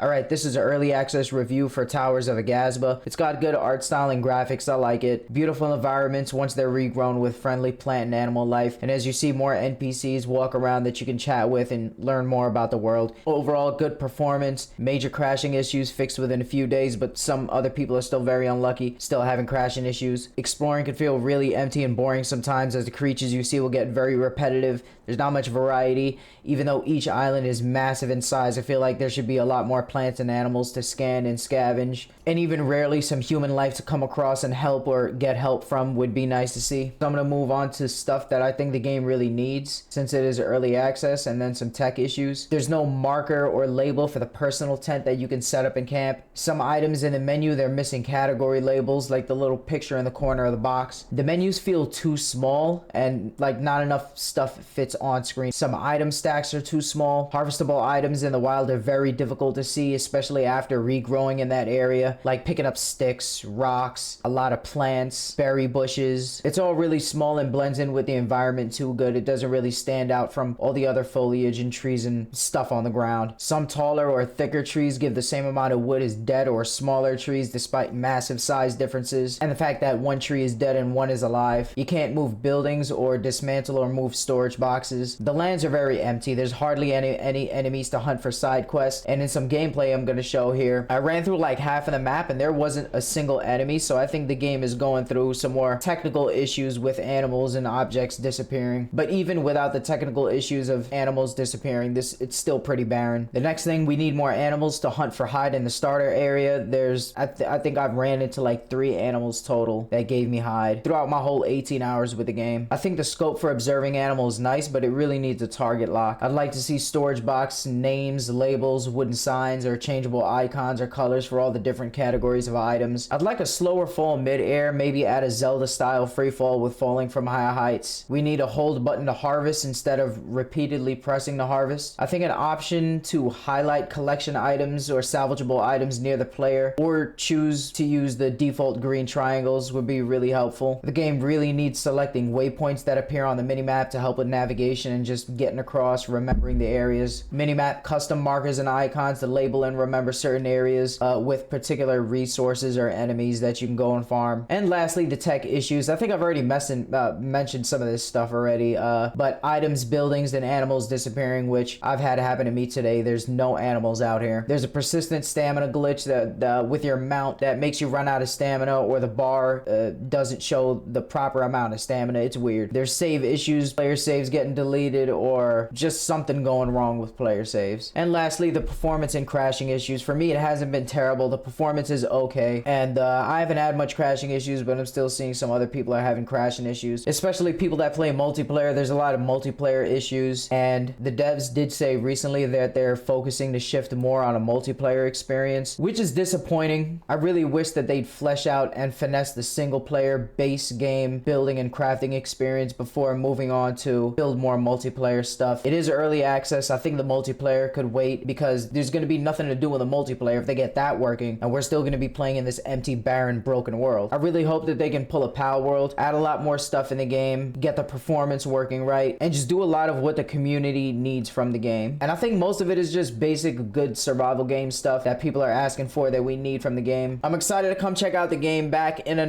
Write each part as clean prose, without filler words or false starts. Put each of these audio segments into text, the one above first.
Alright, this is an early access review for Towers of Aghasba. It's got good art style and graphics, I like it. Beautiful environments once they're regrown with friendly plant and animal life. And as you see more NPCs walk around that you can chat with and learn more about the world. Overall, good performance. Major crashing issues fixed within a few days, but some other people are still very unlucky, still having crashing issues. Exploring can feel really empty and boring sometimes as the creatures you see will get very repetitive. There's not much variety. Even though each island is massive in size, I feel like there should be a lot more plants and animals to scan and scavenge, and even rarely some human life to come across and help or get help from would be nice to see. So I'm gonna move on to stuff that I think the game really needs since it is early access, and then some tech issues. There's no marker or label for the personal tent that you can set up in camp. Some items in the menu, they're missing category labels like the little picture in the corner of the box. The menus feel too small and like not enough stuff fits on screen. Some item stacks are too small. Harvestable items in the wild are very difficult to see, especially after regrowing in that area, like picking up sticks, rocks, a lot of plants, berry bushes. It's all really small and blends in with the environment too good. It doesn't really stand out from all the other foliage and trees and stuff on the ground. Some taller or thicker trees give the same amount of wood as dead or smaller trees despite massive size differences, and the fact that one tree is dead and one is alive. You can't move buildings or dismantle or move storage boxes. The lands are very empty. There's hardly any enemies to hunt for side quests, and in some gameplay I'm going to show here, I ran through like half of the map and there wasn't a single enemy, so I think the game is going through some more technical issues with animals and objects disappearing. But even without the technical issues of animals disappearing, it's still pretty barren. The next thing, we need more animals to hunt for hide in the starter area. There's I think I've ran into like 3 animals total that gave me hide throughout my whole 18 hours with the game. I think the scope for observing animals is nice, but it really needs a target lock. I'd like to see storage box names, labels, wooden signs, or changeable icons or colors for all the different categories of items. I'd like a slower fall mid-air, maybe add a Zelda style free fall with falling from higher heights. We need a hold button to harvest instead of repeatedly pressing to harvest. I think an option to highlight collection items or salvageable items near the player, or choose to use the default green triangles, would be really helpful. The game really needs selecting waypoints that appear on the minimap to help with navigation and just getting across, remembering the areas. Minimap custom markers and icons to label and remember certain areas with particular resources or enemies that you can go and farm. And lastly, the tech issues. I think I've already mentioned some of this stuff already, but items, buildings, and animals disappearing, which I've had happen to me today. There's no animals out here. There's a persistent stamina glitch that with your mount that makes you run out of stamina, or the bar doesn't show the proper amount of stamina. It's weird. There's save issues, player saves getting deleted, or just something going wrong with player saves. And lastly, the performance and crashing issues. For me, it hasn't been terrible. The performance is okay, and I haven't had much crashing issues, but I'm still seeing some other people are having crashing issues, especially people that play multiplayer. There's a lot of multiplayer issues, and the devs did say recently that they're focusing to shift more on a multiplayer experience, which is disappointing. I really wish that they'd flesh out and finesse the single player base game building and crafting experience before moving on to build more multiplayer stuff. It is early access. I think the multiplayer could wait because there's going to be nothing to do with the multiplayer if they get that working, and we're still going to be playing in this empty, barren, broken world. I really hope that they can pull a palworld, add a lot more stuff in the game, get the performance working right, and just do a lot of what the community needs from the game. And I think most of it is just basic good survival game stuff that people are asking for that we need from the game. I'm excited to come check out the game back in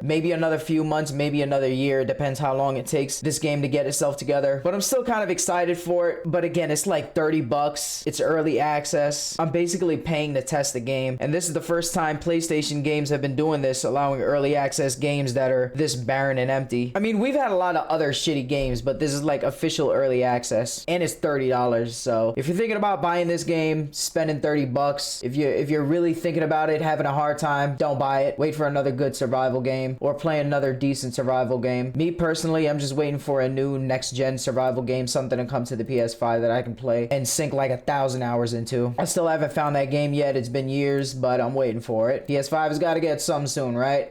maybe another few months, maybe another year. Depends how long it takes this game to get itself together. But I'm still kind of excited for it. But again, it's like 30 bucks. It's early access. I'm basically paying to test the game. And this is the first time PlayStation games have been doing this, allowing early access games that are this barren and empty. I mean, we've had a lot of other shitty games, but this is like official early access, and it's $30. So if you're thinking about buying this game, spending 30 bucks, if you're really thinking about it, having a hard time, don't buy it. Wait for another good survival game, or play another decent survival game. Me personally, I'm just waiting for a new next-gen survival game, something to come to the PS5 that I can play and sink like 1,000 hours into. I still haven't found that game yet. It's been years, but I'm waiting for it. PS5 has got to get some soon, right?